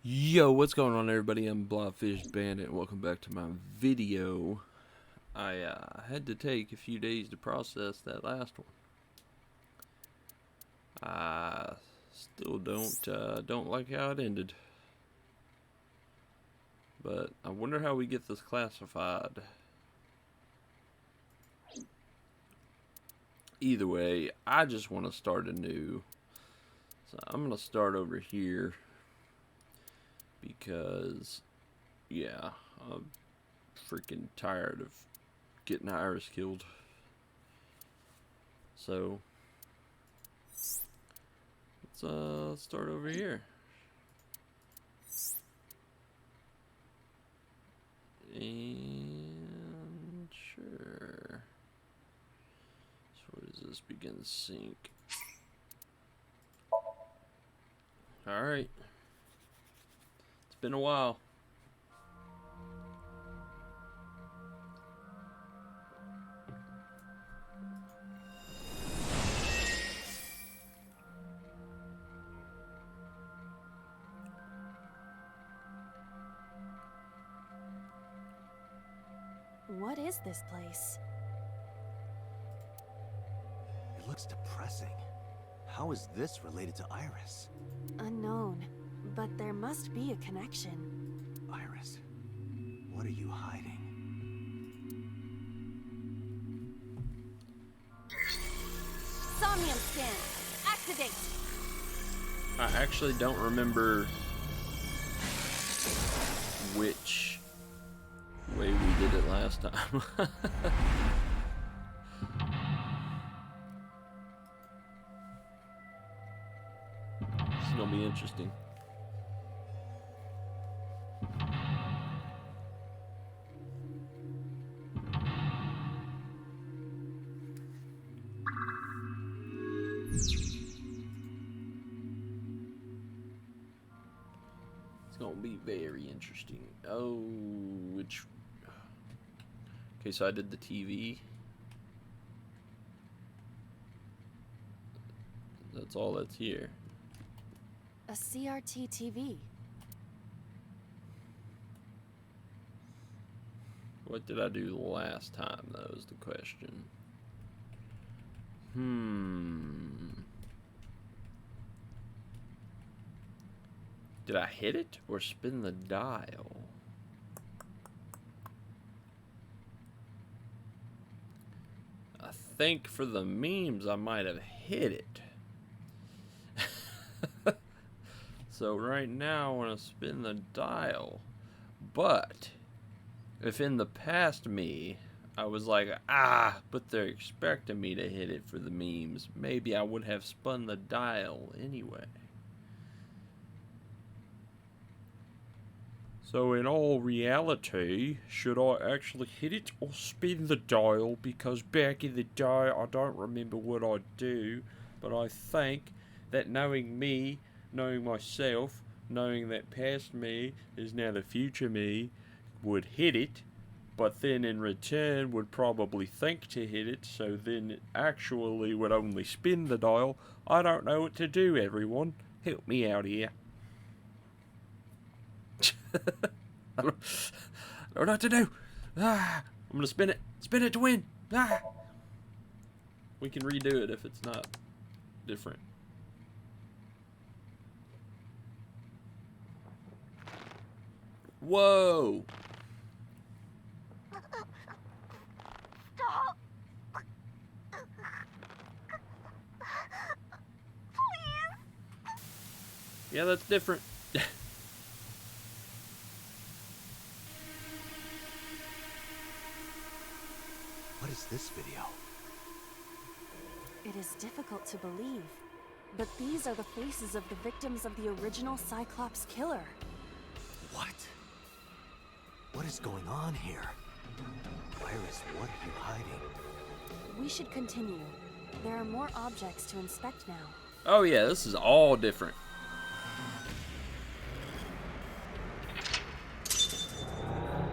Yo, what's going on, everybody? I'm Blobfish Bandit. Welcome back to my video. I had to take a few days to process that last one. I still don't like how it ended, but I wonder how we get this classified. Either way, I just want to start anew, so I'm gonna start over here. Because, yeah, I'm freaking tired of getting Iris killed. So, let's start over here. And sure. So where does this begin to sync? Alright. Been a while. What is this place? It looks depressing. How is this related to Iris? Unknown, but there must be a connection. Iris, what are you hiding? Somnium scan, activate! I actually don't remember which way we did it last time. This is gonna be interesting. It's gonna be very interesting. Oh, which... Okay, so I did the TV. That's all that's here. A CRT TV. What did I do last time, though, is the question. Did I hit it or spin the dial? I think for the memes I might have hit it. So right now I want to spin the dial. But if in the past me I was like, but they're expecting me to hit it for the memes, maybe I would have spun the dial anyway. So in all reality, should I actually hit it or spin the dial? Because back in the day, I don't remember what I do, but I think that knowing me, knowing myself, knowing that past me is now the future me, would hit it, but then in return would probably think to hit it, so then it actually would only spin the dial. I don't know what to do, everyone. Help me out here. I don't know what to do. I'm gonna spin it. Spin it to win. We can redo it if it's not different. Whoa. Stop. Please. Yeah, that's different. What is this video? It is difficult to believe, but these are the faces of the victims of the original Cyclops killer. What? What is going on here? Iris, what are you hiding? We should continue. There are more objects to inspect now. Oh yeah, this is all different.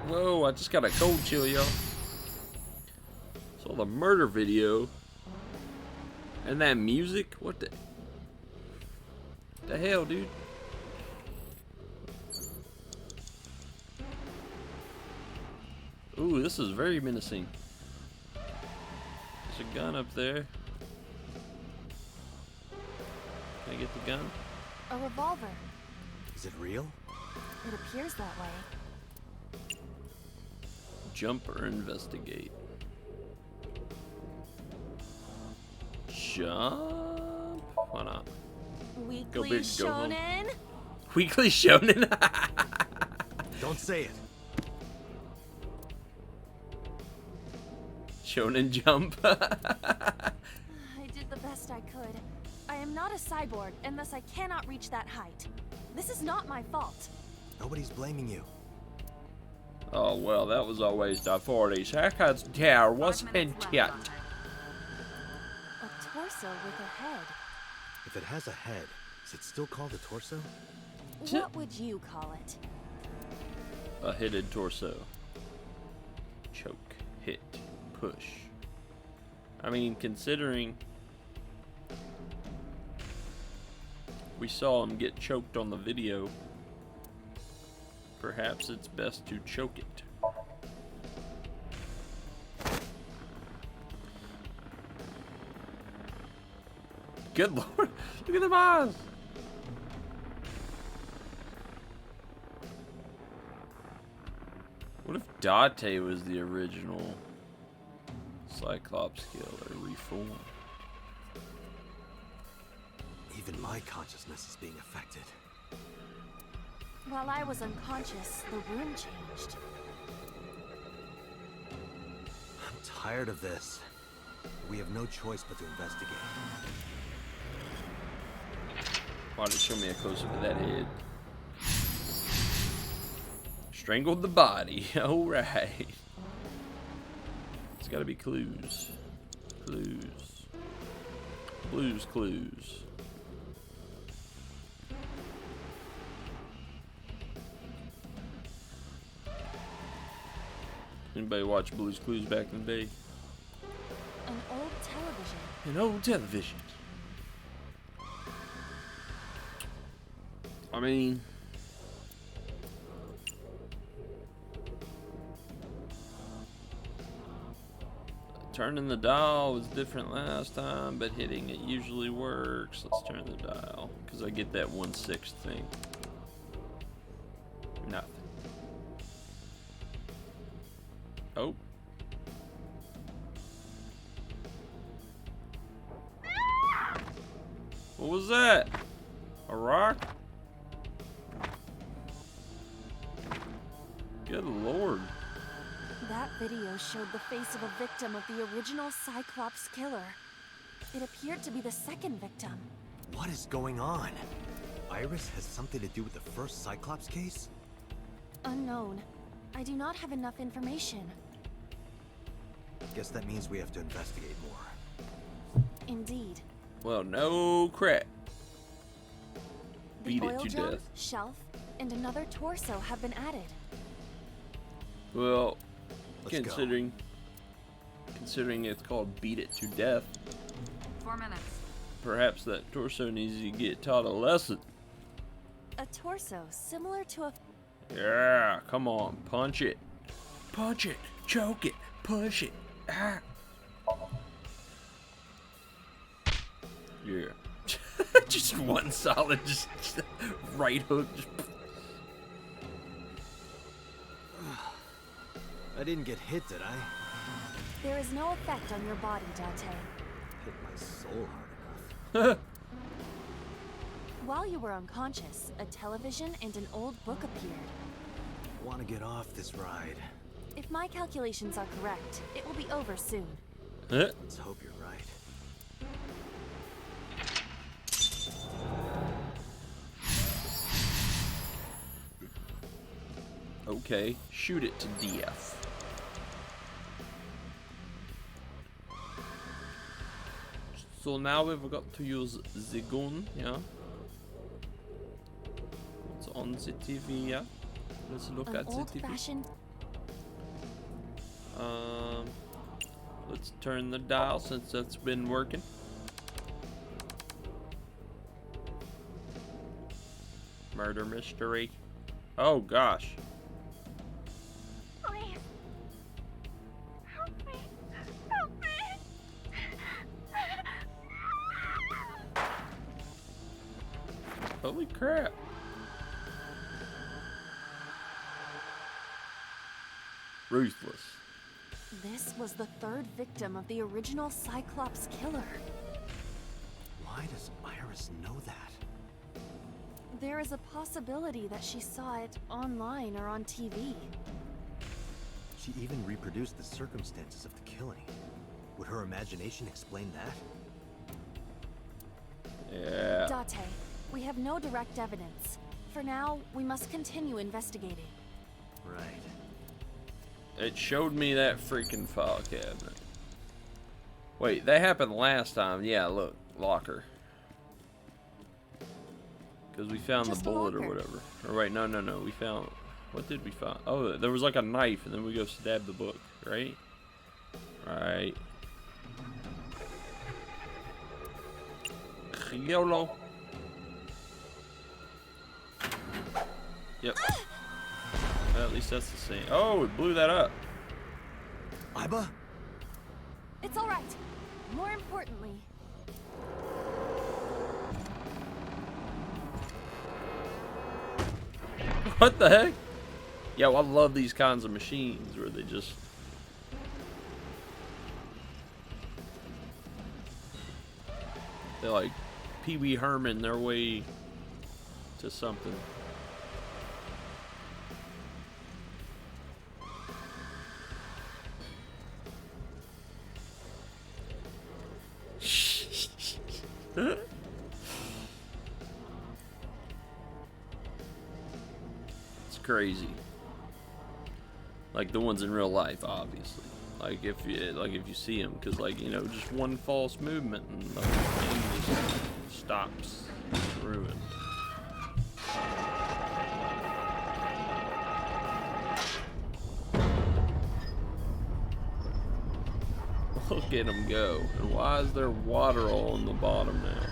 Whoa, I just got a cold chill, y'all. Saw the murder video. And that music? What the hell, dude? Ooh, this is very menacing. There's a gun up there. Can I get the gun? A revolver. Is it real? It appears that way. Jump or investigate? Jump? Why not? Weekly big, go home. shonen. Weekly shonen? Don't say it. Shonen Jump. I did the best I could. I am not a cyborg, and thus I cannot reach that height. This is not my fault. Nobody's blaming you. Oh, well, that was a waste of 40 seconds. There wasn't yet. A torso with a head. If it has a head, is it still called a torso? What would you call it? A headed torso. Choke. Hit. Push. I mean, considering we saw him get choked on the video, perhaps it's best to choke it. Good lord, look at the eyes! What if Date was the original Cyclops killer reformed? Even my consciousness is being affected. While I was unconscious, the room changed. I'm tired of this. We have no choice but to investigate. Why don't you show me a close-up of that head? Strangled the body. Alright. It's gotta be clues. Clues. Blues Clues. Anybody watch Blues Clues back in the day? An old television. An old television. I mean, turning the dial was different last time, but hitting it usually works. Let's turn the dial, because I get that 1/6 thing. Nothing. Oh. What was that? A rock? Good lord. That video showed the face of a victim of the original Cyclops killer. It appeared to be the second victim. What is going on? Iris has something to do with the first Cyclops case? Unknown. I do not have enough information. Guess that means we have to investigate more. Indeed. Well, no crap. The Beat it oil to drum, death. shelf, and another torso have been added. Well, Let's considering it's called Beat It to Death, 4 minutes. perhaps that torso needs to get taught a lesson. A torso similar to a... Yeah, come on, punch it. Punch it, choke it, push it. Ah. Yeah. Just one solid, just right hook. Just... I didn't get hit, did I? There is no effect on your body, Date. Hit my soul hard enough. While you were unconscious, a television and an old book appeared. Want to get off this ride? If my calculations are correct, it will be over soon. Let's hope you're right. Okay, shoot it to death. So now we've got to use the gun, yeah. What's on the TV, yeah? Let's look An at the TV. old-fashioned... Let's turn the dial since that's been working. Murder mystery. Oh gosh. Please. Help me. Help me. Holy crap. Ruthless. This was the third victim of the original Cyclops killer. Why does Iris know that? There is a possibility that she saw it online or on TV. She even reproduced the circumstances of the killing. Would her imagination explain that? Yeah. Date, we have no direct evidence. For now, we must continue investigating. Right. It showed me that freaking file cabinet. Wait, that happened last time. Yeah, look. Locker. Because we found Just the a bullet or locker. whatever. Or wait, no. We found... What did we find? Oh, there was like a knife, and then we go stab the book, right? Right. YOLO. Yep. Well, at least that's the same. Oh, it blew that up. Iba? It's all right. More importantly, What the heck? Yeah, well, I love these kinds of machines where they just... They're like Pee Wee Herman their way to something. It's crazy. Like the ones in real life, obviously. Like if you see them, because like you know, just one false movement and the whole thing just stops, it's ruined. Look at them go. And why is there water all on the bottom now?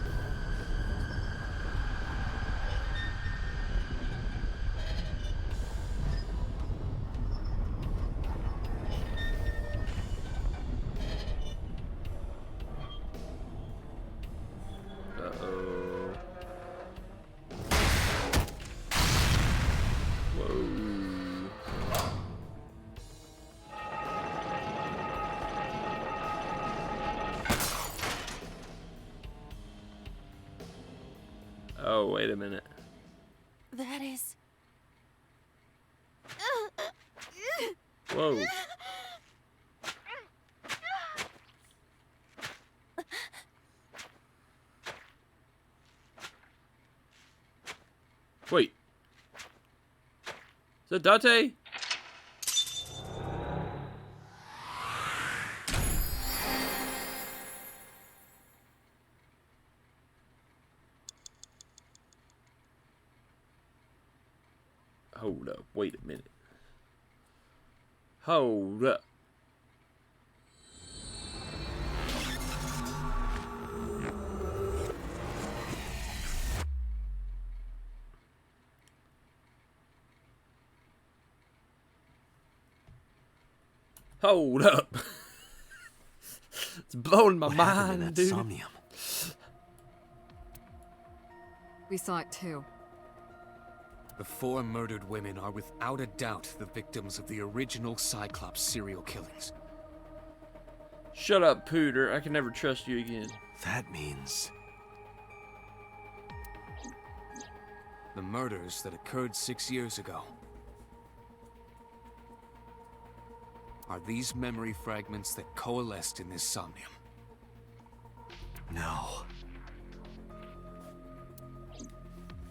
Uh-oh. Whoa. Oh, wait a minute. that is... Whoa. Wait. Is that Date? Hold up. Wait a minute. Hold up. Hold up. It's blowing my What happened in mind, that dude. Somnium? We saw it too. The 4 murdered women are without a doubt the victims of the original Cyclops serial killings. Shut up, Pooter. I can never trust you again. That means... The murders that occurred 6 years ago. Are these memory fragments that coalesced in this Somnium? No.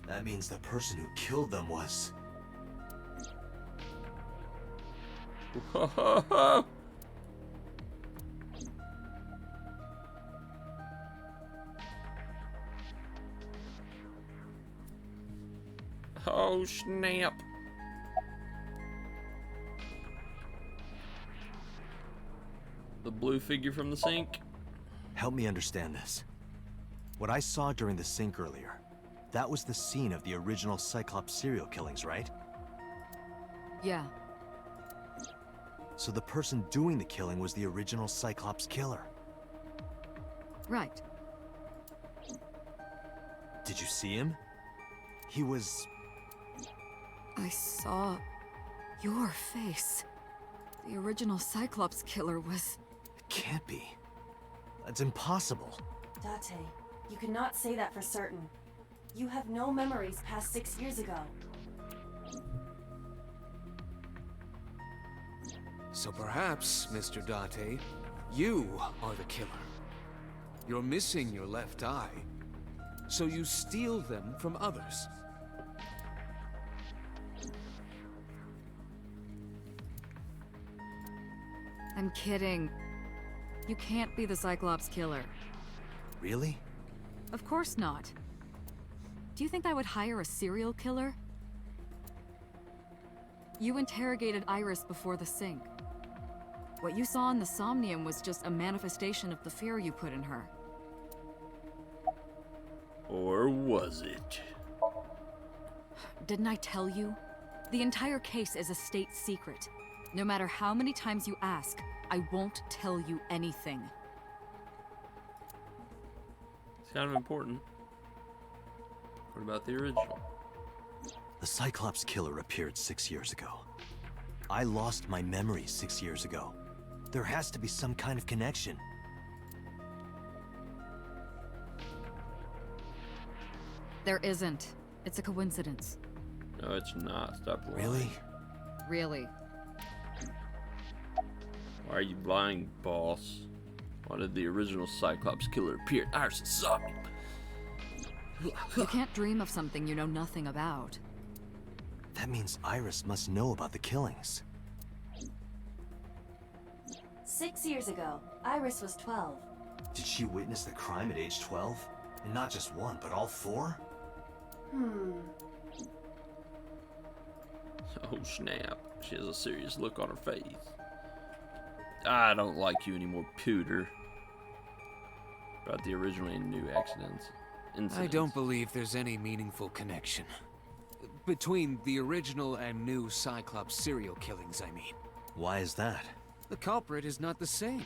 That means the person who killed them was... Oh, snap. The blue figure from the sink. Help me understand this. What I saw during the sink earlier, That was the scene of the original Cyclops serial killings, right? Yeah. So the person doing the killing was the original Cyclops killer. Right. Did you see him? He was... I saw your face. The original Cyclops killer was... It can't be. That's impossible. Date, you cannot say that for certain. You have no memories past 6 years ago. So perhaps, Mr. Date, you are the killer. You're missing your left eye, so you steal them from others. I'm kidding. You can't be the Cyclops killer. Really? Of course not. Do you think I would hire a serial killer? You interrogated Iris before the sink. What you saw in the Somnium was just a manifestation of the fear you put in her. Or was it? Didn't I tell you? The entire case is a state secret. No matter how many times you ask, I won't tell you anything. It's kind of important. What about the original? The Cyclops killer appeared 6 years ago. I lost my memory 6 years ago. There has to be some kind of connection. There isn't. It's a coincidence. No, it's not. Stop lying. Really? Really. Why are you lying, boss? Why did the original Cyclops killer appear in Iris and Somnium? You can't dream of something you know nothing about. That means Iris must know about the killings. 6 years ago, Iris was 12. Did she witness the crime at age 12? And not just one, but all four? Oh snap. She has a serious look on her face. I don't like you anymore, Pooter. About the original and new incidents. I don't believe there's any meaningful connection. Between the original and new Cyclops serial killings, I mean. Why is that? The culprit is not the same.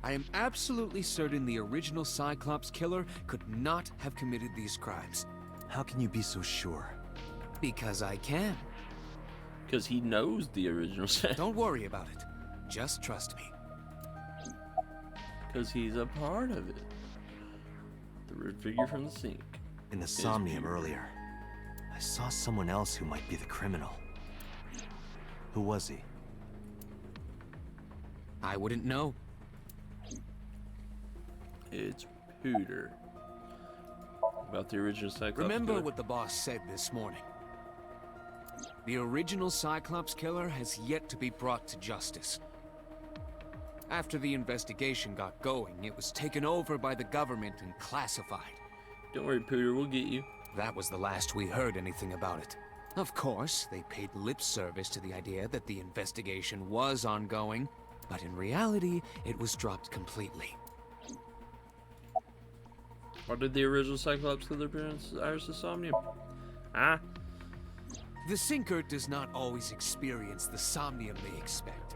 I am absolutely certain the original Cyclops killer could not have committed these crimes. How can you be so sure? Because I can. Because he knows the original. Don't worry about it. Just trust me. Because he's a part of it. The red figure from the sink. In the Somnium earlier, I saw someone else who might be the criminal. Who was he? I wouldn't know. It's Pooter. About the original Cyclops Remember killer. what the boss said this morning. The original Cyclops killer has yet to be brought to justice. After the investigation got going, it was taken over by the government and classified. Don't worry, Pooter, we'll get you. That was the last we heard anything about it. Of course, they paid lip service to the idea that the investigation was ongoing, but in reality, it was dropped completely. Why did the original Cyclops killer appear in Iris and Somnium? Ah? The Sinker does not always experience the somnium they expect.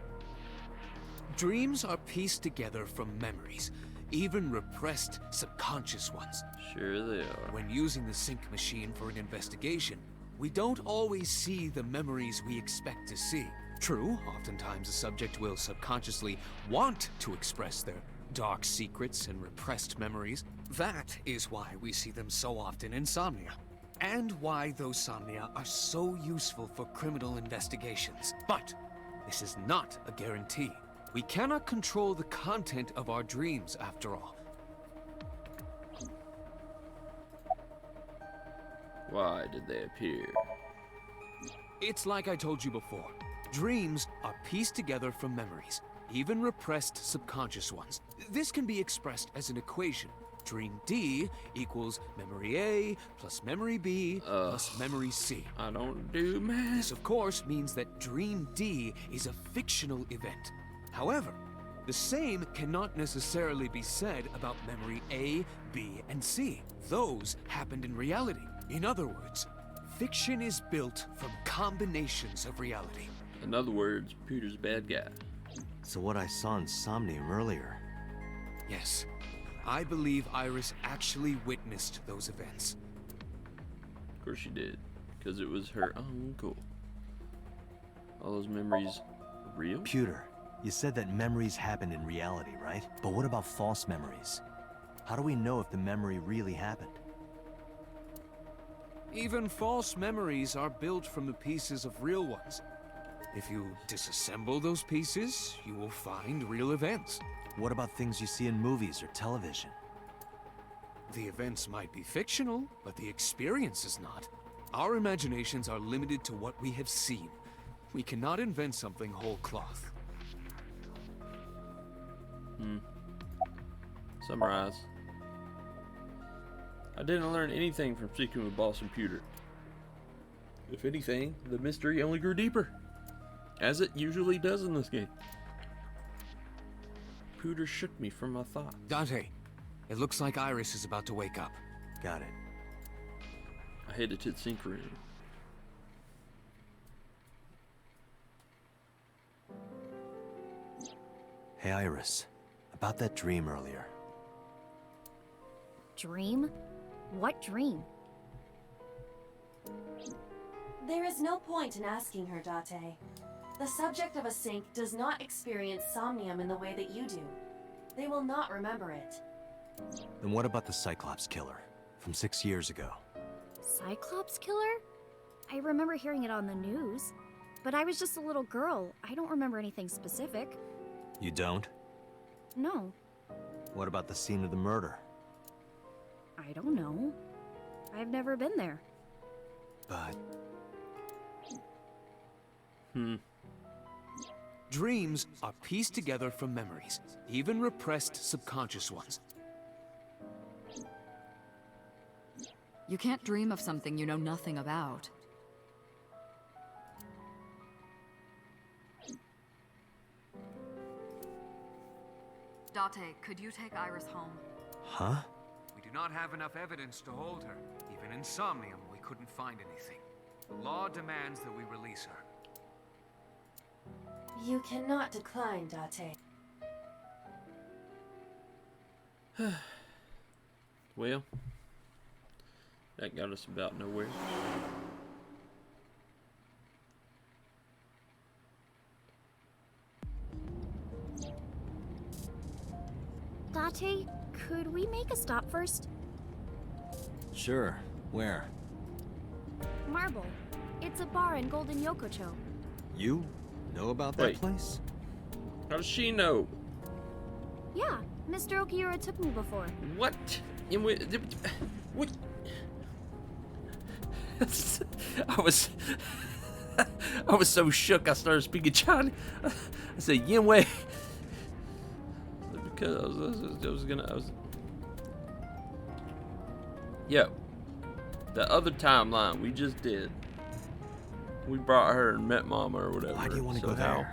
Dreams are pieced together from memories, even repressed subconscious ones. Sure they are. When using the sync machine for an investigation, we don't always see the memories we expect to see. True, oftentimes a subject will subconsciously want to express their dark secrets and repressed memories. That is why we see them so often in Somnia, and why those Somnia are so useful for criminal investigations. But this is not a guarantee. We cannot control the content of our dreams, after all. Why did they appear? It's like I told you before. Dreams are pieced together from memories, even repressed subconscious ones. This can be expressed as an equation. Dream D equals memory A plus memory B plus memory C. I don't do math. This, of course, means that Dream D is a fictional event. However, the same cannot necessarily be said about memory A, B, and C. Those happened in reality. In other words, fiction is built from combinations of reality. In other words, Peter's a bad guy. So what I saw in Somnium earlier, Yes, I believe Iris actually witnessed those events. Of course she did, because it was her uncle. All those memories real? Pewter, you said that memories happen in reality, right? But what about false memories? How do we know if the memory really happened? Even false memories are built from the pieces of real ones. If you disassemble those pieces, you will find real events. What about things you see in movies or television? The events might be fictional, but the experience is not. Our imaginations are limited to what we have seen. We cannot invent something whole cloth. Summarize. I didn't learn anything from speaking with Boss and Pewter. If anything, the mystery only grew deeper, as it usually does in this game. Pewter shook me from my thoughts. Dante, it looks like Iris is about to wake up. Got it. I headed to the sink room. Hey Iris, about that dream earlier. Dream? What dream? There is no point in asking her, Date. The subject of a sink does not experience somnium in the way that you do. They will not remember it. Then what about the Cyclops killer from 6 years ago? Cyclops killer? I remember hearing it on the news. But I was just a little girl. I don't remember anything specific. You don't? No, What about the scene of the murder? I don't know. I've never been there. But Dreams are pieced together from memories, even repressed subconscious ones. You can't dream of something you know nothing about. Date, could you take Iris home? huh? We do not have enough evidence to hold her. Even in Somnium, we couldn't find anything. The law demands that we release her. You cannot decline, Date. Well, that got us about nowhere. Date, could we make a stop first? Sure. Where? Marble. It's a bar in Golden Yokocho. You know about that Wait. place? How does she know? Yeah, Mr. Okiura took me before. What? And what? I was so shook I started speaking Chinese. I said Yinwei. Because Yo, the other timeline we just did. We brought her and met Mama or whatever. Why do you want to so go how? there?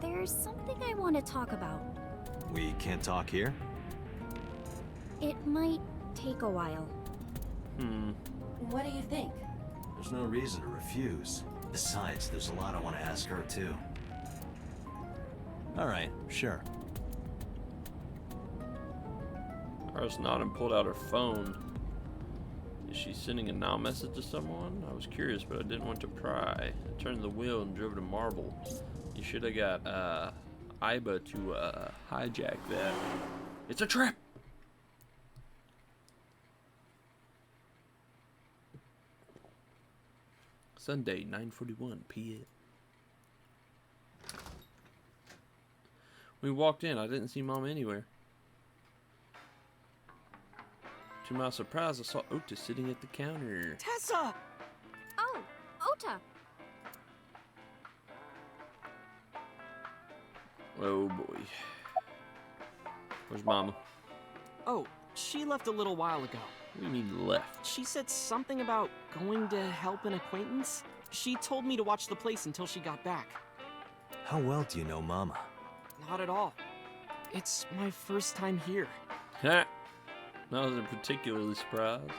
There's something I want to talk about. We can't talk here? It might take a while. What do you think? There's no reason to refuse. Besides, there's a lot I want to ask her too. Alright, sure. Iris nodded and pulled out her phone. Is she sending a now message to someone? I was curious, but I didn't want to pry. I turned the wheel and drove to Marble. You should have got Iba to hijack that. It's a trap! Sunday, 9:41 p.m. We walked in. I didn't see Mama anywhere. To my surprise, I saw Ota sitting at the counter. Tessa! Oh, Ota! Oh boy. Where's Mama? Oh, she left a little while ago. What do you mean left? She said something about going to help an acquaintance. She told me to watch the place until she got back. How well do you know Mama? Not at all. It's my first time here. Ha! I wasn't particularly surprised.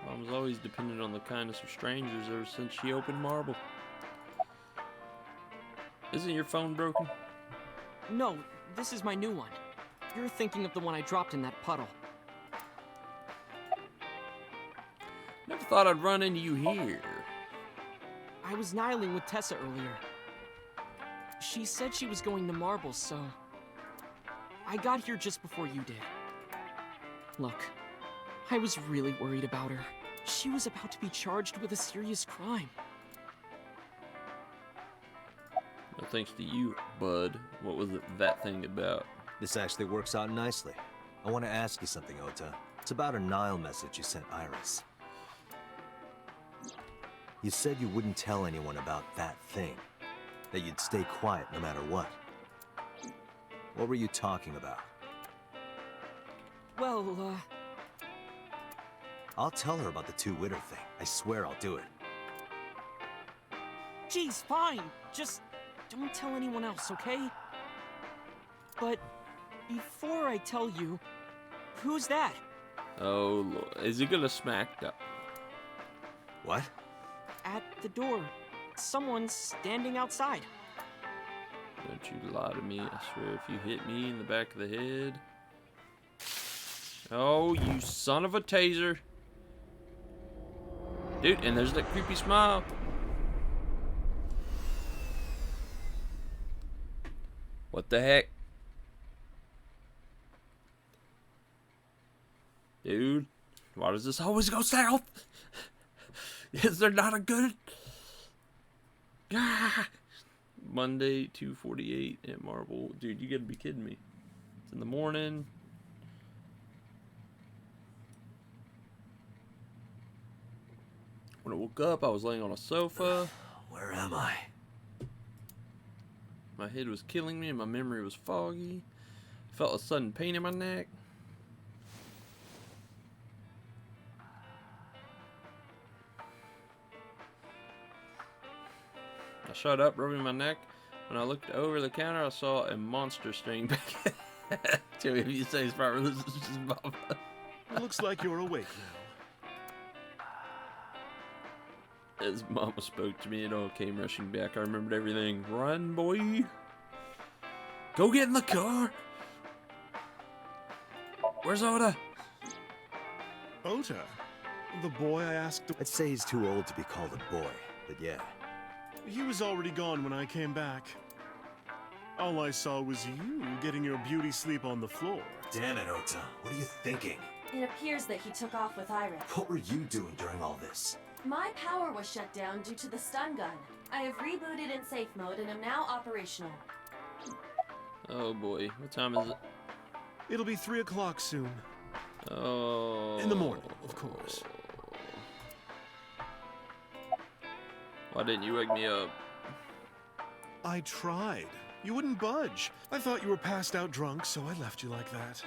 Mom's always depended on the kindness of strangers ever since she opened Marble. Isn't your phone broken? No, this is my new one. You're thinking of the one I dropped in that puddle. Never thought I'd run into you here. I was nihiling with Tessa earlier. She said she was going to Marble, so... I got here just before you did. Look, I was really worried about her. She was about to be charged with a serious crime. No thanks to you, bud. What was that thing about? This actually works out nicely. I want to ask you something, Ota. It's about a Nile message you sent Iris. You said you wouldn't tell anyone about that thing. That you'd stay quiet no matter what. What were you talking about? Well, I'll tell her about the two-witter thing. I swear I'll do it. geez, fine. Just don't tell anyone else, okay? But before I tell you, who's that? Oh, Lord. Is he gonna smack that? What? At the door. Someone's standing outside. Don't you lie to me. I swear if you hit me in the back of the head. Oh, you son of a taser. Dude, and there's that creepy smile. What the heck? Dude, why does this always go south? Is there not a good... Ah! Monday, 2:48 at Marble. Dude, you gotta be kidding me. It's in the morning. When I woke up, I was laying on a sofa. Where am I? My head was killing me and my memory was foggy. I felt a sudden pain in my neck. I shut up, rubbing my neck. When I looked over the counter, I saw a monster staring back to me. If you say it's probably this is just Mama. It looks like you're awake now. As Mama spoke to me, it all came rushing back. I remembered everything. Run, boy. Go get in the car. Where's Oda? Ota? The boy I asked to... I'd say he's too old to be called a boy, but yeah. He was already gone when I came back. All I saw was you getting your beauty sleep on the floor. Damn it, Ota. What are you thinking? It appears that he took off with Iris. What were you doing during all this? My power was shut down due to the stun gun. I have rebooted in safe mode and am now operational. Oh boy, what time is it? It'll be 3 o'clock soon. Oh. In the morning, of course. Why didn't you wake me up? I tried. You wouldn't budge. I thought you were passed out drunk, so I left you like that.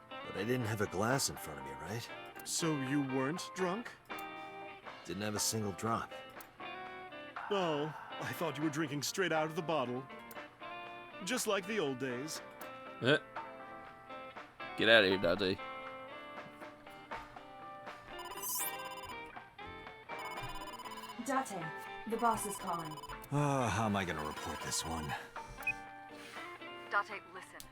But I didn't have a glass in front of me, right? So you weren't drunk? Didn't have a single drop. Oh, I thought you were drinking straight out of the bottle. Just like the old days. Eh. Get out of here, Dante. Date, the boss is calling. How am I gonna report this one? Date, listen.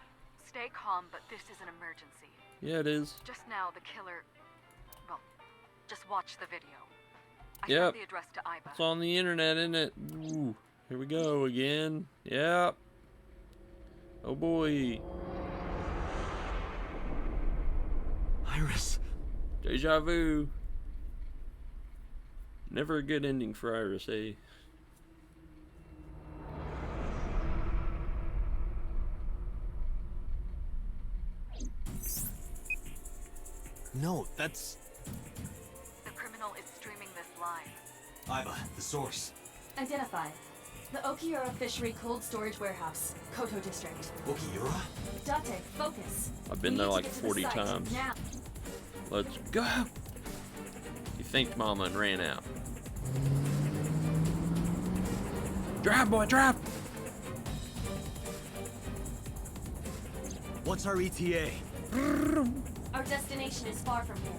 Stay calm, but this is an emergency. Yeah, it is. Just now, the killer... Well, just watch the video. I Yep. sent the address to Iba. It's on the internet, isn't it? Ooh, here we go again. Yep. Oh boy. Iris. Deja vu. Never a good ending for Iris, eh? No, that's... The criminal is streaming this live. Iba, the source. Identified. The Okiura Fishery Cold Storage Warehouse, Koto District. Okiura? Date, focus. I've been We there need to like get to the 40 site times. Now. Let's go. You thanked Mama and ran out. Drive, boy, drive! What's our ETA? Our destination is far from here.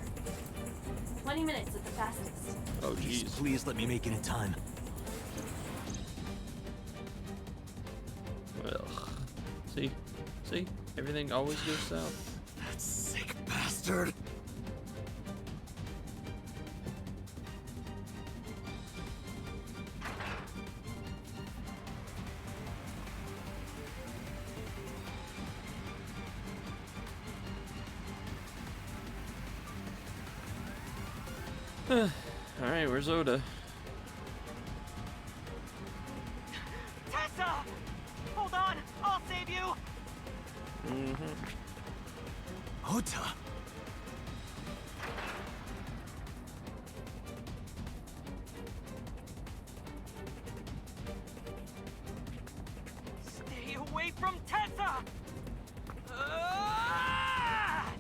20 minutes at the fastest. Oh, Please, jeez. please let me make it in time. Well, see, everything always goes south. That sick bastard! Alright, where's Oda? Tessa! Hold on! I'll save you! Ota! Stay away from Tessa! Ah!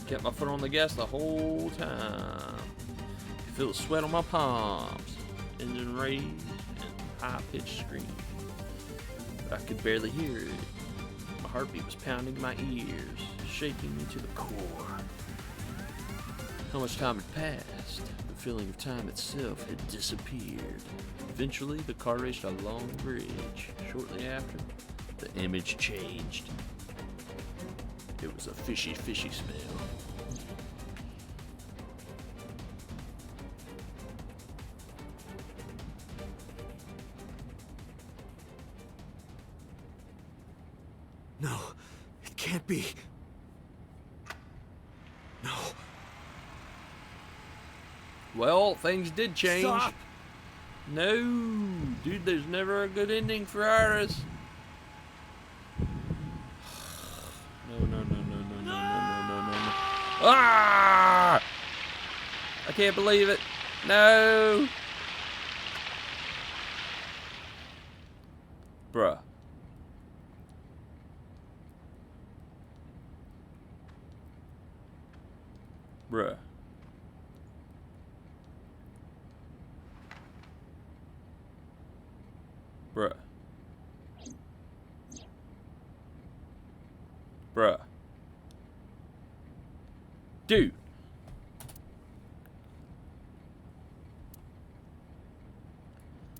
Kept my foot on the gas the whole time. Could feel the sweat on my palms. Engine raised and high-pitched scream. But I could barely hear it. My heartbeat was pounding my ears, shaking me to the core. How much time had passed? The feeling of time itself had disappeared. Eventually, the car reached a long bridge. Shortly after, the image changed. It was a fishy, fishy smell. No, it can't be. No. Well, things did change. Stop! No, dude, there's never a good ending for Iris. No. Ah! I can't believe it. No. Bruh. Bruh. Bruh. Bruh. Dude.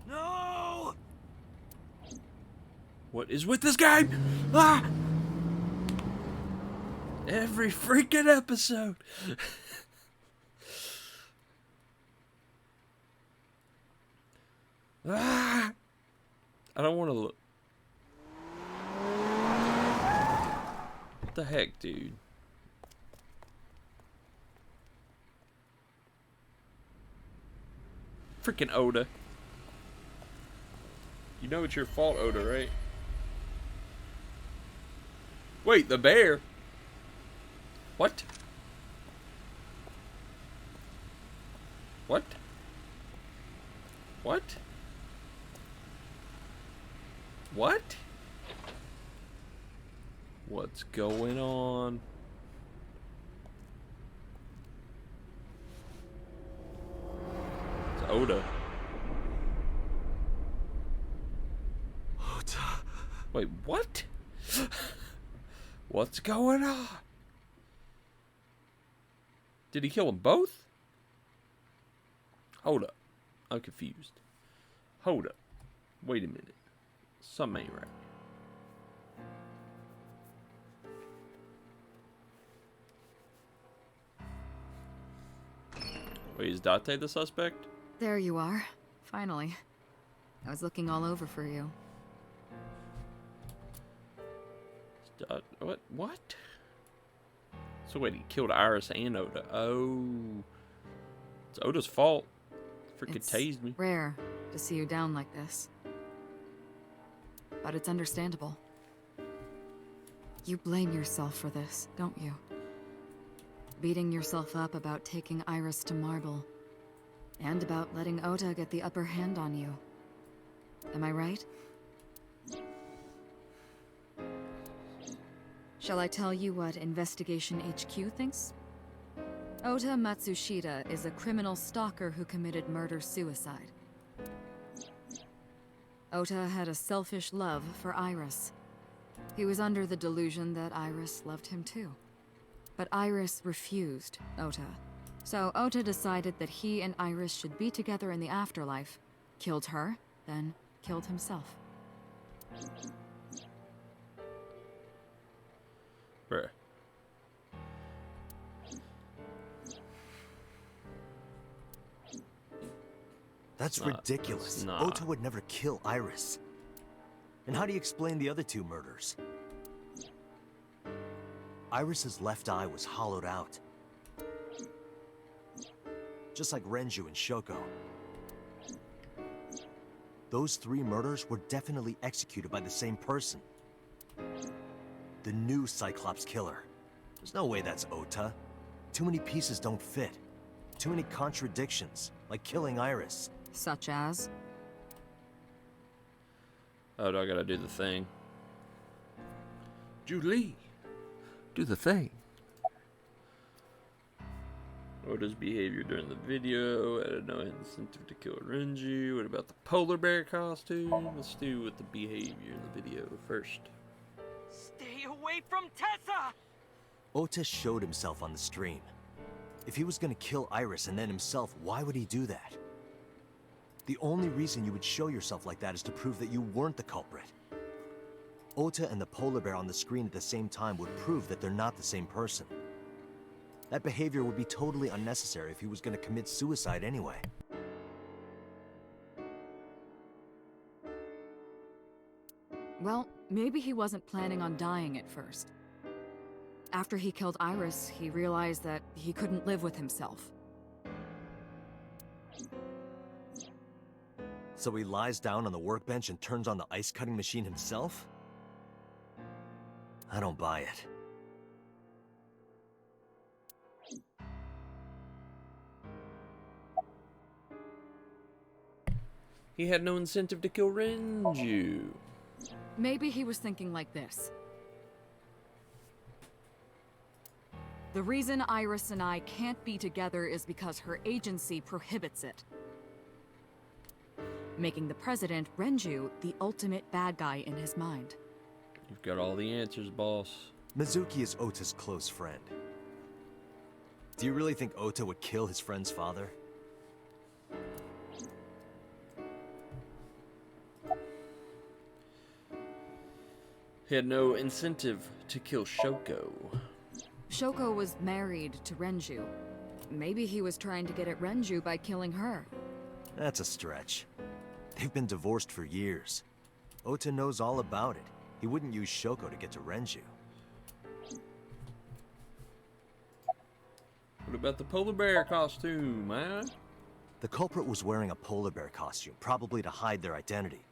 No! What is with this game? Ah! Every freaking episode. Ah! I don't want to look. What the heck, dude? Freaking Oda. You know it's your fault, Oda, right? Wait, the bear? What? What? What? What? What's going on? It's Oda. Ota. Wait, what? What's going on? Did he kill them both? Hold up. I'm confused. Hold up. Wait a minute. Something ain't right. Wait, is Date the suspect? There you are. Finally. I was looking all over for you. What? So wait, he killed Iris and Oda. Oh. It's Oda's fault. Freaking It's tased me. rare to see you down like this. But it's understandable. You blame yourself for this, don't you? Beating yourself up about taking Iris to Marble. And about letting Ota get the upper hand on you. Am I right? Shall I tell you what Investigation HQ thinks? Ota Matsushita is a criminal stalker who committed murder-suicide. Ota had a selfish love for Iris, He was under the delusion that Iris loved him too. But Iris refused Ota. So Ota decided that he and Iris should be together in the afterlife, killed her, then killed himself. Bruh. That's ridiculous. nah. Ota would never kill Iris. And how do you explain the other two murders? Iris's left eye was hollowed out. Just like Renju and Shoko. Those three murders were definitely executed by the same person. The new Cyclops killer. There's no way that's Ota. Too many pieces don't fit. Too many contradictions, like killing Iris. Such as? Oh, I gotta do the thing. Julie, do the thing. Ota's behavior during the video. I had no incentive to kill Renju. What about the polar bear costume? Let's do with the behavior in the video first. Stay away from Tessa! Ota showed himself on the stream. If he was gonna kill Iris and then himself, why would he do that? The only reason you would show yourself like that is to prove that you weren't the culprit. Ota and the polar bear on the screen at the same time would prove that they're not the same person. That behavior would be totally unnecessary if he was gonna commit suicide anyway. Well, maybe he wasn't planning on dying at first. After he killed Iris, he realized that he couldn't live with himself. So he lies down on the workbench and turns on the ice cutting machine himself? I don't buy it. He had no incentive to kill Renju. Maybe he was thinking like this. The reason Iris and I can't be together is because her agency prohibits it. Making the president, Renju, the ultimate bad guy in his mind. You've got all the answers, boss. Mizuki is Ota's close friend. Do you really think Ota would kill his friend's father? He had no incentive to kill Shoko. Shoko was married to Renju. Maybe he was trying to get at Renju by killing her. That's a stretch. They've been divorced for years. Ota knows all about it. He wouldn't use Shoko to get to Renju. What about the polar bear costume, man? The culprit was wearing a polar bear costume, probably to hide their identity.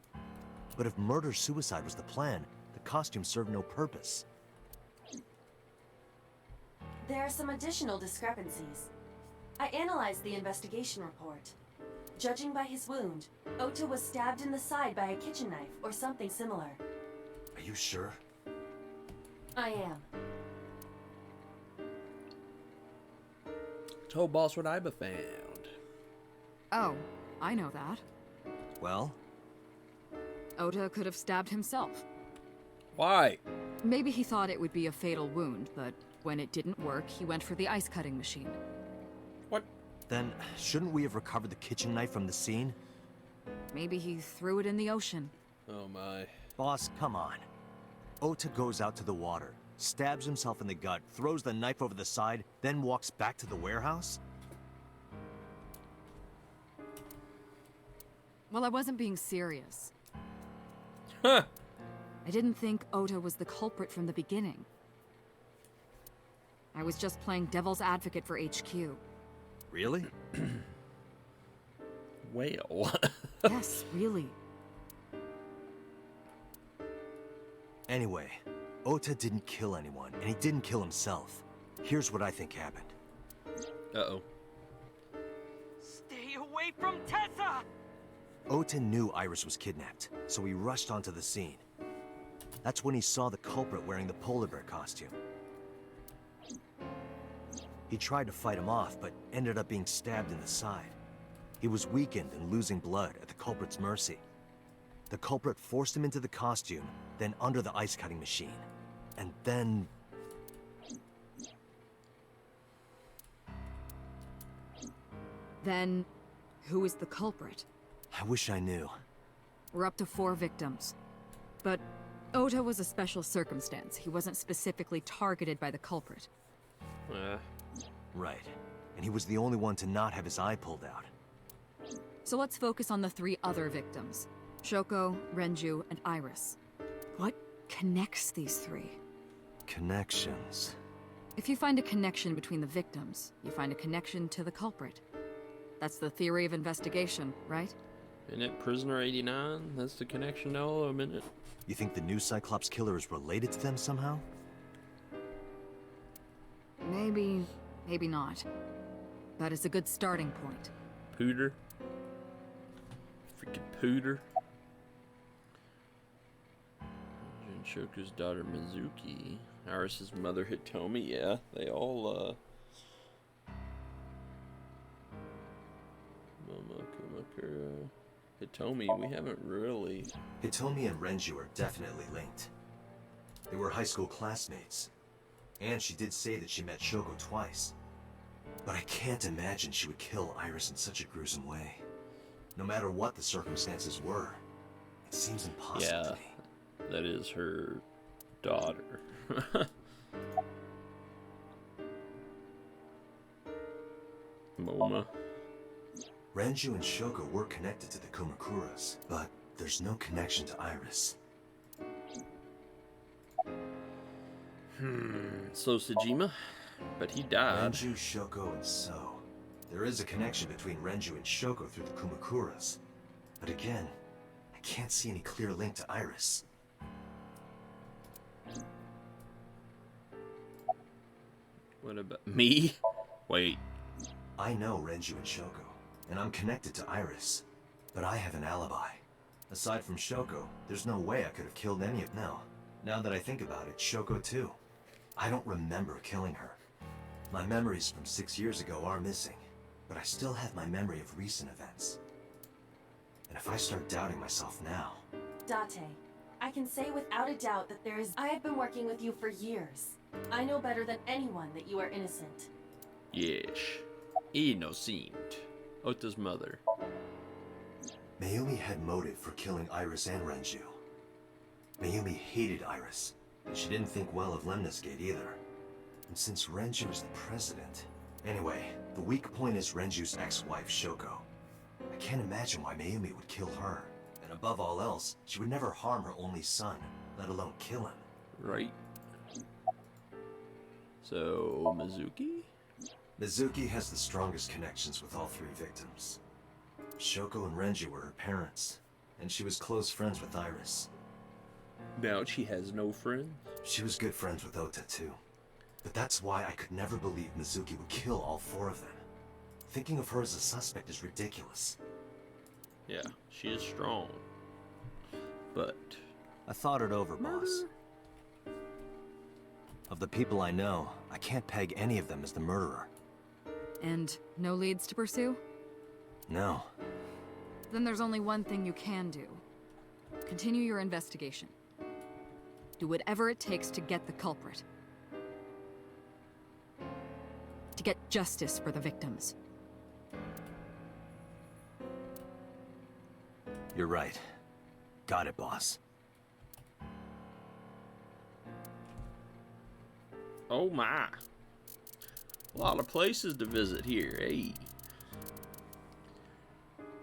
But if murder-suicide was the plan, the costume served no purpose. There are some additional discrepancies. I analyzed the investigation report. Judging by his wound, Ota was stabbed in the side by a kitchen knife or something similar. Are you sure? I am. Told boss what I found. Oh, I know that. Well? Ota could have stabbed himself. Why? Maybe he thought it would be a fatal wound, but when it didn't work, he went for the ice cutting machine. What? Then, shouldn't we have recovered the kitchen knife from the scene? Maybe he threw it in the ocean. Oh my. Boss, come on. Ota goes out to the water, stabs himself in the gut, throws the knife over the side, then walks back to the warehouse? Well, I wasn't being serious. Huh. I didn't think Ota was the culprit from the beginning. I was just playing devil's advocate for HQ. Really? Well. Yes, really. Anyway, Ota didn't kill anyone, and he didn't kill himself. Here's what I think happened. Uh-oh. Stay away from Tessa! Ota knew Iris was kidnapped, so he rushed onto the scene. That's when he saw the culprit wearing the polar bear costume. He tried to fight him off, but ended up being stabbed in the side. He was weakened and losing blood at the culprit's mercy. The culprit forced him into the costume, then under the ice cutting machine. And then... Then, who is the culprit? I wish I knew. We're up to 4 victims. But Ota was a special circumstance. He wasn't specifically targeted by the culprit. Right. And he was the only one to not have his eye pulled out. So let's focus on the 3 other victims. Shoko, Renju, and Iris. What connects these 3? Connections. If you find a connection between the victims, you find a connection to the culprit. That's the theory of investigation, right? Isn't it Prisoner 89? That's the connection to all of them, isn't it? You think the new Cyclops killer is related to them somehow? Maybe, maybe not. But it's a good starting point. Pooter. Freaking Pooter. Jin Shoku's daughter Mizuki. Iris' mother Hitomi, yeah. They all, Mama Kumakura. Hitomi, we haven't really... Hitomi and Renju are definitely linked. They were high school classmates. And she did say that she met Shoko twice. But I can't imagine she would kill Iris in such a gruesome way. No matter what the circumstances were, it seems impossible to me. That is her daughter. Moma. Renju and Shoko were connected to the Kumakuras, but there's no connection to Iris. So Sejima, but he died. Renju, Shoko, and So. There is a connection between Renju and Shoko through the Kumakuras. But again, I can't see any clear link to Iris. What about me? Wait. I know Renju and Shoko, and I'm connected to Iris. But I have an alibi. Aside from Shoko, there's no way I could have killed any of them. Now that I think about it, Shoko too. I don't remember killing her. My memories from 6 years ago are missing, but I still have my memory of recent events. And if I start doubting myself now... Date, I can say without a doubt that I have been working with you for years. I know better than anyone that you are innocent. Yes. Innocent. Ota's mother. Mayumi had motive for killing Iris and Renju. Mayumi hated Iris, and she didn't think well of Lemniscate either. And since Renju is the president... Anyway, the weak point is Renju's ex-wife, Shoko. I can't imagine why Mayumi would kill her. And above all else, she would never harm her only son, let alone kill him. Right. So, Mizuki? Mizuki has the strongest connections with all 3 victims. Shoko and Renju were her parents, and she was close friends with Iris. Now she has no friends? She was good friends with Ota, too. But that's why I could never believe Mizuki would kill all 4 of them. Thinking of her as a suspect is ridiculous. Yeah, she is strong. But... I thought it over, boss. Of the people I know, I can't peg any of them as the murderer. And no leads to pursue? No. Then there's only one thing you can do. Continue your investigation. Do whatever it takes to get the culprit. To get justice for the victims. You're right. Got it, boss. Oh my. A lot of places to visit here, hey.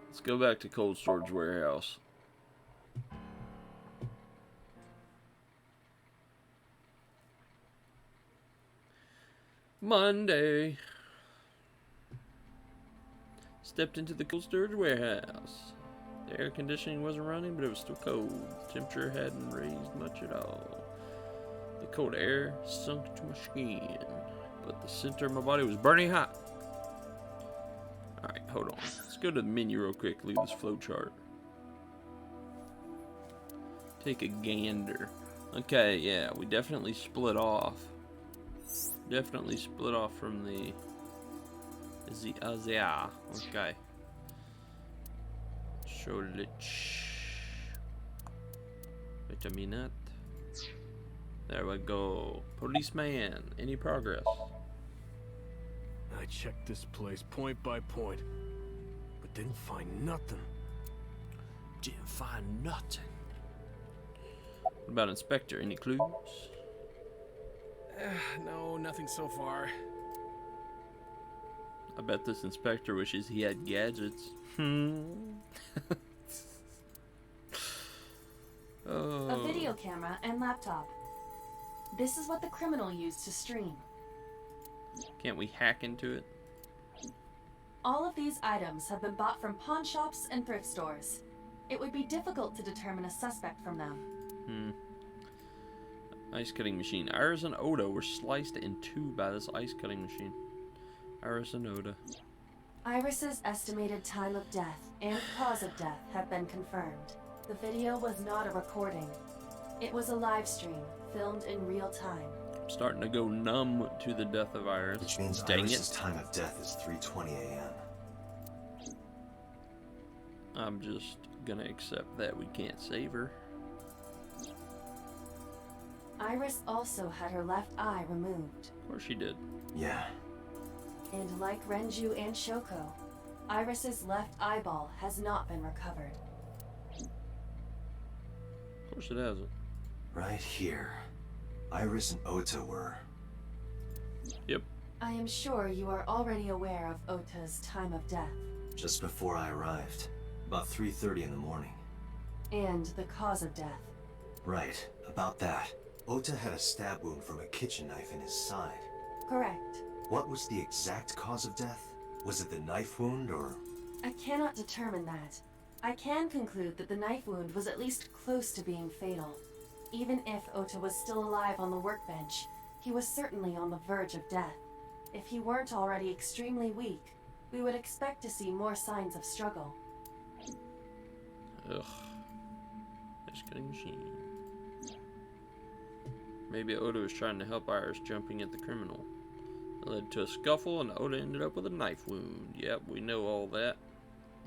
Let's go back to Cold Storage Warehouse. Monday. Stepped into the Cold Storage Warehouse. The air conditioning wasn't running, but it was still cold. The temperature hadn't raised much at all. The cold air sunk to my skin, but the center of my body was burning hot. Alright, hold on. Let's go to the menu real quick, leave this flowchart. Take a gander. Okay, yeah, we definitely split off. Definitely split off from the Azia. Okay. Sholich. Vitaminat. There we go. Policeman, any progress? I checked this place point by point, but didn't find nothing. Didn't find nothing. What about Inspector? Any clues? No, nothing so far. I bet this Inspector wishes he had gadgets. Oh. A video camera and laptop. This is what the criminal used to stream. Can't we hack into it? All of these items have been bought from pawn shops and thrift stores. It would be difficult to determine a suspect from them. Ice cutting machine. Iris and Oda were sliced in two by this ice cutting machine. Iris and Oda. Iris's estimated time of death and cause of death have been confirmed. The video was not a recording. It was a live stream, filmed in real time. I'm starting to go numb to the death of Iris. Which means Dang Iris's it. time of death is 3:20 a.m. I'm just gonna accept that we can't save her. Iris also had her left eye removed. Of course she did. Yeah. And like Renju and Shoko, Iris's left eyeball has not been recovered. Of course it hasn't. Right here. Iris and Ota were. Yep. I am sure you are already aware of Ota's time of death. Just before I arrived. About 3:30 in the morning. And the cause of death. Right. About that. Ota had a stab wound from a kitchen knife in his side. Correct. What was the exact cause of death? Was it the knife wound or... I cannot determine that. I can conclude that the knife wound was at least close to being fatal. Even if Ota was still alive on the workbench, he was certainly on the verge of death. If he weren't already extremely weak, we would expect to see more signs of struggle. Ugh. Ice cutting machine. Maybe Oda was trying to help Iris jumping at the criminal. It led to a scuffle and Oda ended up with a knife wound. Yep, we know all that.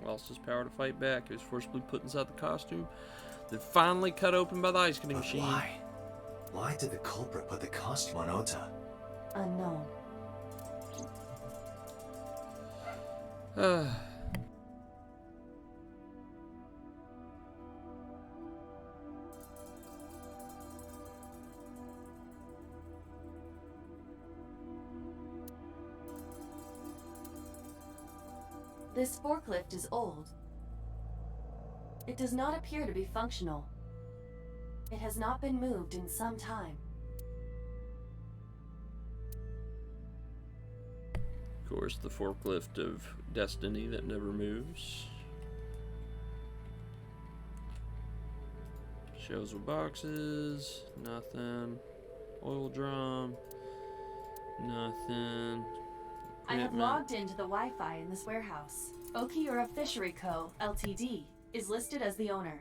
Lost his power to fight back. He was forcibly put inside the costume. Then finally cut open by the ice cutting But machine. why? Why did the culprit put the costume on Ota? Unknown. This forklift is old. It does not appear to be functional. It has not been moved in some time. Of course, the forklift of destiny that never moves. Shelves with boxes, nothing. Oil drum, nothing. I have Equipment. logged into the Wi-Fi in this warehouse. Okiura Fishery Co., Ltd. is listed as the owner.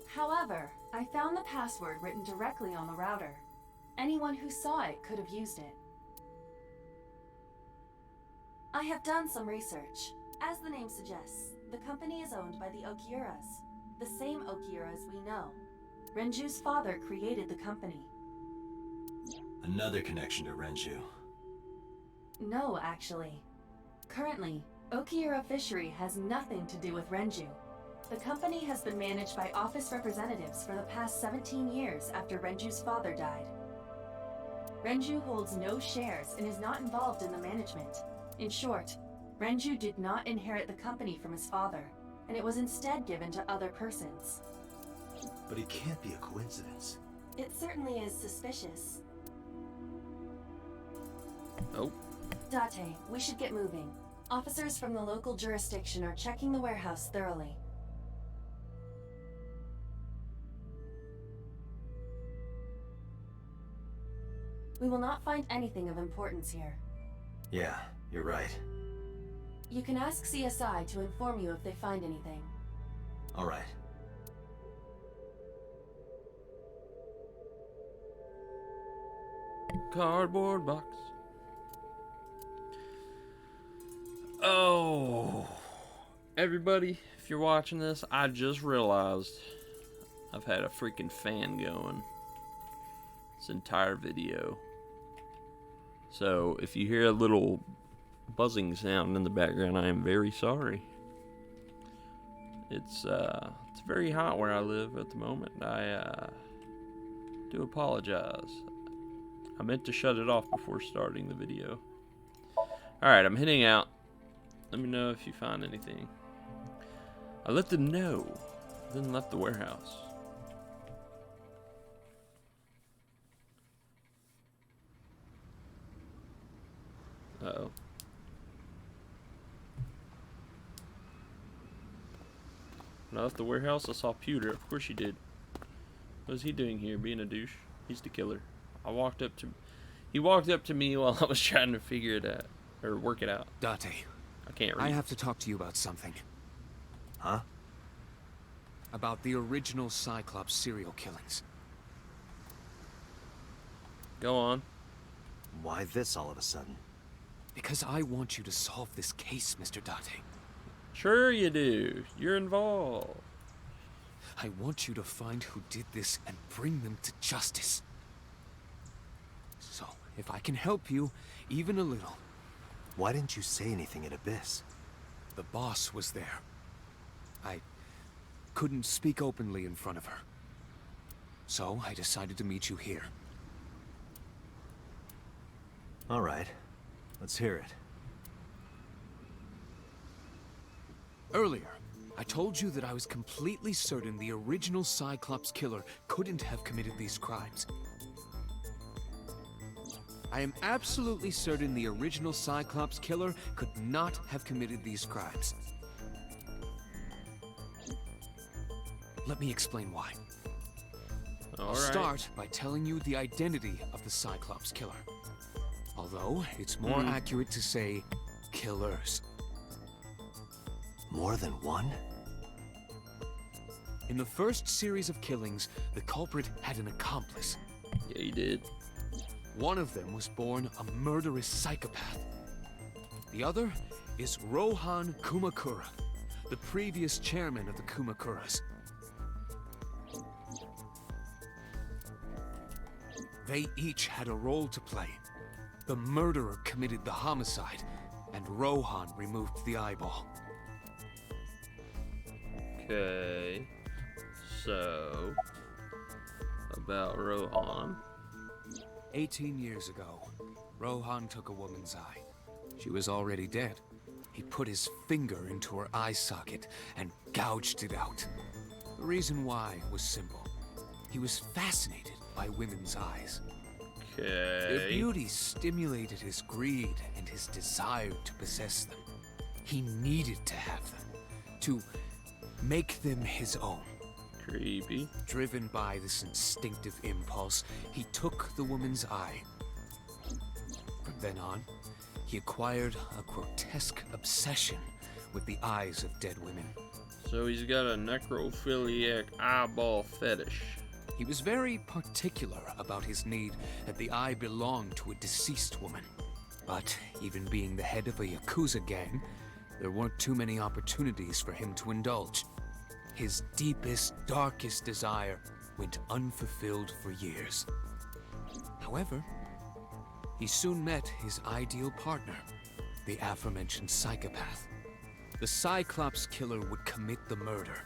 However, I found the password written directly on the router. Anyone who saw it could have used it. I have done some research. As the name suggests, the company is owned by the Okiuras, the same Okiuras we know. Renju's father created the company. Another connection to Renju. No, actually. Currently, Okiura Fishery has nothing to do with Renju. The company has been managed by office representatives for the past 17 years after Renju's father died. Renju holds no shares and is not involved in the management. In short, Renju did not inherit the company from his father, and it was instead given to other persons. But it can't be a coincidence. It certainly is suspicious. Oh, Date, we should get moving. Officers from the local jurisdiction are checking the warehouse thoroughly. We will not find anything of importance here. Yeah, you're right. You can ask CSI to inform you if they find anything. All right. cardboard box. Oh, everybody, if you're watching this, I just realized I've had a freaking fan going this entire video. So if you hear a little buzzing sound in the background, I am very sorry. It's very hot where I live at the moment. I do apologize. I meant to shut it off before starting the video. Alright, I'm heading out. Let me know if you find anything. I let them know, then left the warehouse. Uh-oh. When I left the warehouse, I saw Pewter. Of course you did. What is he doing here, being a douche? He's the killer. He walked up to me while I was trying to figure it out, or work it out. Date, I can't read. I have to talk to you about something. Huh? About the original Cyclops serial killings. Go on. Why this all of a sudden? Because I want you to solve this case, Mr. Date. Sure you do. You're involved. I want you to find who did this and bring them to justice. So, if I can help you, even a little. Why didn't you say anything at Abyss? The boss was there. I couldn't speak openly in front of her. So, I decided to meet you here. All right. Let's hear it. Earlier, I told you that I was completely certain the original Cyclops killer couldn't have committed these crimes. I am absolutely certain the original Cyclops killer could not have committed these crimes. Let me explain why. I'll start by telling you the identity of the Cyclops killer. Although, it's more accurate to say, killers. More than one? In the first series of killings, the culprit had an accomplice. Yeah, he did. One of them was born a murderous psychopath. The other is Rohan Kumakura, the previous chairman of the Kumakuras. They each had a role to play. The murderer committed the homicide, and Rohan removed the eyeball. Okay. So, about Rohan. 18 years ago, Rohan took a woman's eye. She was already dead. He put his finger into her eye socket and gouged it out. The reason why was simple. He was fascinated by women's eyes. Their Okay. beauty stimulated his greed and his desire to possess them. He needed to have them, to make them his own. Creepy. Driven by this instinctive impulse, he took the woman's eye. From then on, he acquired a grotesque obsession with the eyes of dead women. So he's got a necrophiliac eyeball fetish. He was very particular about his need that the eye belonged to a deceased woman. But even being the head of a Yakuza gang, there weren't too many opportunities for him to indulge. His deepest, darkest desire went unfulfilled for years. However, he soon met his ideal partner, the aforementioned psychopath. The Cyclops killer would commit the murder,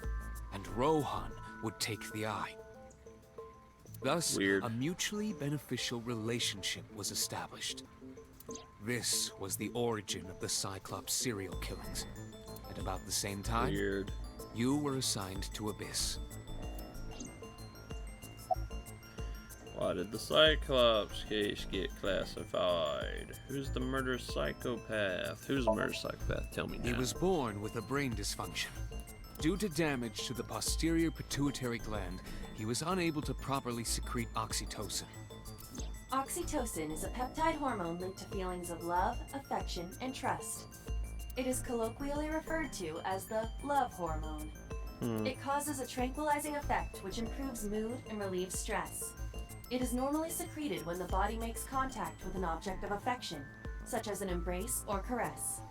and Rohan would take the eye. Thus, Weird. a mutually beneficial relationship was established. This was the origin of the Cyclops serial killings. At about the same time, Weird. you were assigned to Abyss. Why did the Cyclops case get classified? Who's the murder psychopath? Who's the murder psychopath? Tell me now. He was born with a brain dysfunction. Due to damage to the posterior pituitary gland, he was unable to properly secrete oxytocin. Oxytocin is a peptide hormone linked to feelings of love, affection, and trust. It is colloquially referred to as the love hormone. It causes a tranquilizing effect which improves mood and relieves stress. It is normally secreted when the body makes contact with an object of affection, such as an embrace or caress.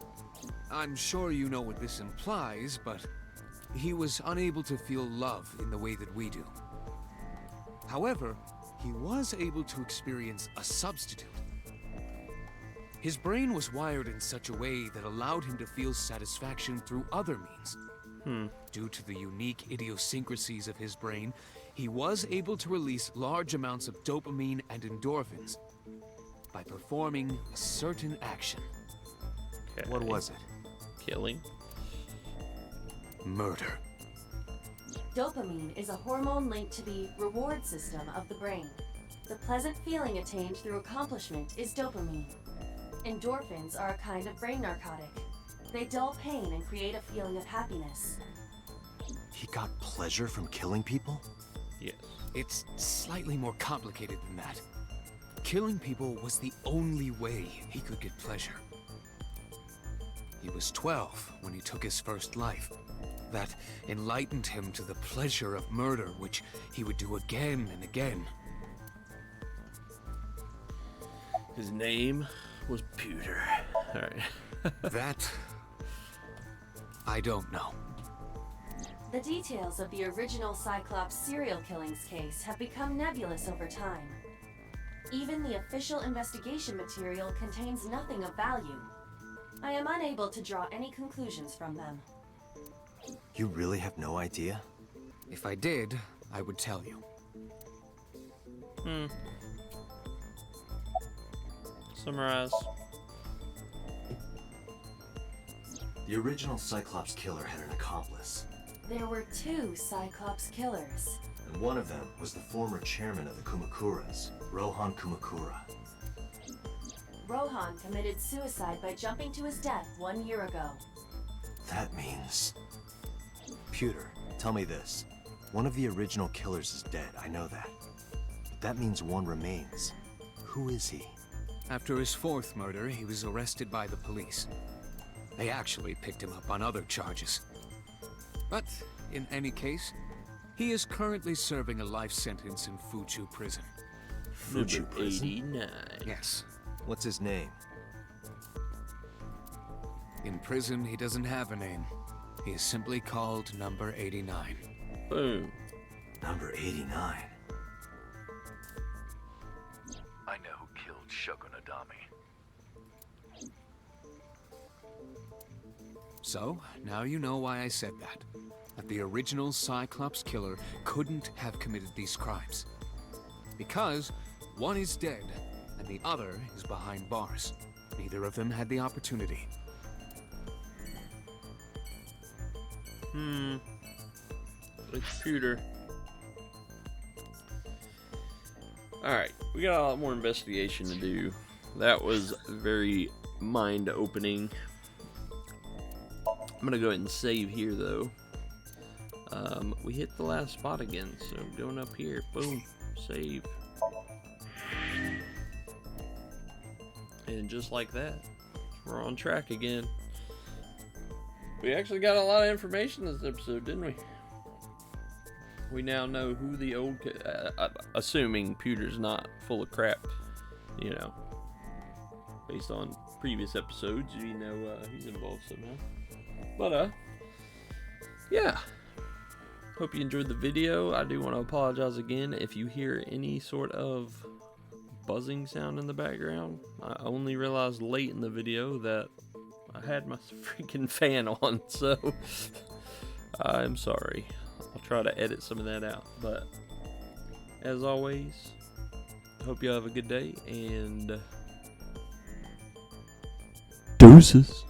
I'm sure you know what this implies, but he was unable to feel love in the way that we do. However, he was able to experience a substitute. His brain was wired in such a way that allowed him to feel satisfaction through other means. Due to the unique idiosyncrasies of his brain, he was able to release large amounts of dopamine and endorphins by performing a certain action. Okay. What was it? Killing. Murder. Dopamine is a hormone linked to the reward system of the brain. The pleasant feeling attained through accomplishment is dopamine. Endorphins are a kind of brain narcotic. They dull pain and create a feeling of happiness. He got pleasure from killing people? Yes. It's slightly more complicated than that. Killing people was the only way he could get pleasure. He was 12 when he took his first life. That enlightened him to the pleasure of murder, which he would do again and again. His name was Pewter. Alright. That... I don't know. The details of the original Cyclops serial killings case have become nebulous over time. Even the official investigation material contains nothing of value. I am unable to draw any conclusions from them. You really have no idea? If I did, I would tell you. Summarize. The original Cyclops killer had an accomplice, There were 2 Cyclops killers. and one of them was the former chairman of the Kumakuras, Rohan Kumakura. Rohan committed suicide by jumping to his death 1 year ago. That means... Pewter, tell me this. One of the original killers is dead, I know that. But that means one remains. Who is he? After his 4th murder, he was arrested by the police. They actually picked him up on other charges. But, in any case, he is currently serving a life sentence in Fuchu prison. Fuchu prison? 89. Yes. What's his name? In prison, he doesn't have a name. He is simply called Number 89. Boom. Number 89. I know who killed Shogun Adami. So, now you know why I said that. That the original Cyclops killer couldn't have committed these crimes. Because one is dead, and the other is behind bars. Neither of them had the opportunity. It's Pewter. Alright, we got a lot more investigation to do. That was very mind-opening. I'm gonna go ahead and save here, though. We hit the last spot again, so going up here, boom, save. And just like that, we're on track again. We actually got a lot of information this episode, didn't we? We now know who the old... assuming Pewter's not full of crap, you know. Based on previous episodes, you know he's involved somehow. But, yeah. Hope you enjoyed the video. I do want to apologize again if you hear any sort of buzzing sound in the background. I only realized late in the video that I had my freaking fan on, so I'm sorry. I'll try to edit some of that out. But as always, I hope you have a good day, and deuces.